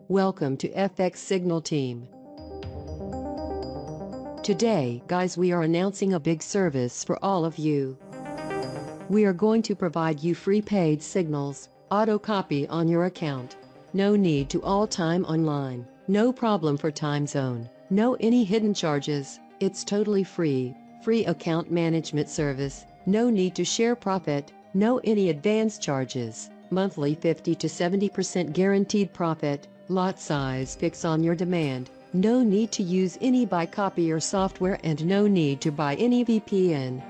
Welcome to FX Signal Team. Today, guys, we are announcing a big service for all of you. We are going to provide you free paid signals, auto copy on your account. No need to all time online, no problem for time zone, no any hidden charges. It's totally free account management service, no need to share profit, no any advance charges, monthly 50 to 70% guaranteed profit, lot size fix on your demand, no need to use any buy copier software and no need to buy any VPN.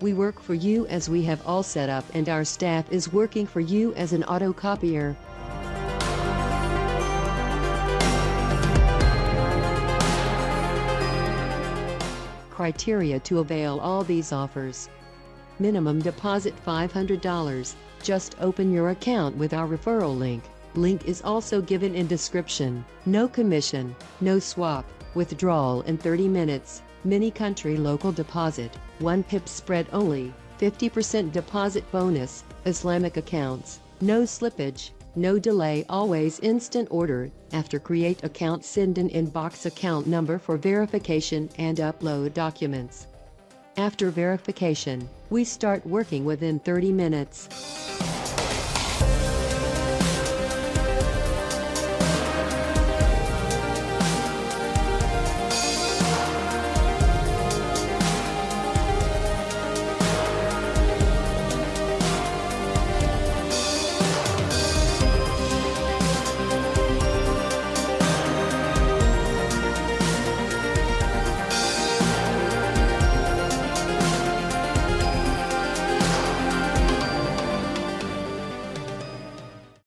We work for you as we have all set up and our staff is working for you as an auto copier. Criteria to avail all these offers. Minimum deposit $500. Just open your account with our referral link. Link is also given in description. No commission, no swap, withdrawal in 30 minutes, mini country local deposit, 1 pip spread only, 50% deposit bonus, Islamic accounts, no slippage, no delay, always instant order. After create account, send an inbox account number for verification and upload documents. After verification, we start working within 30 minutes.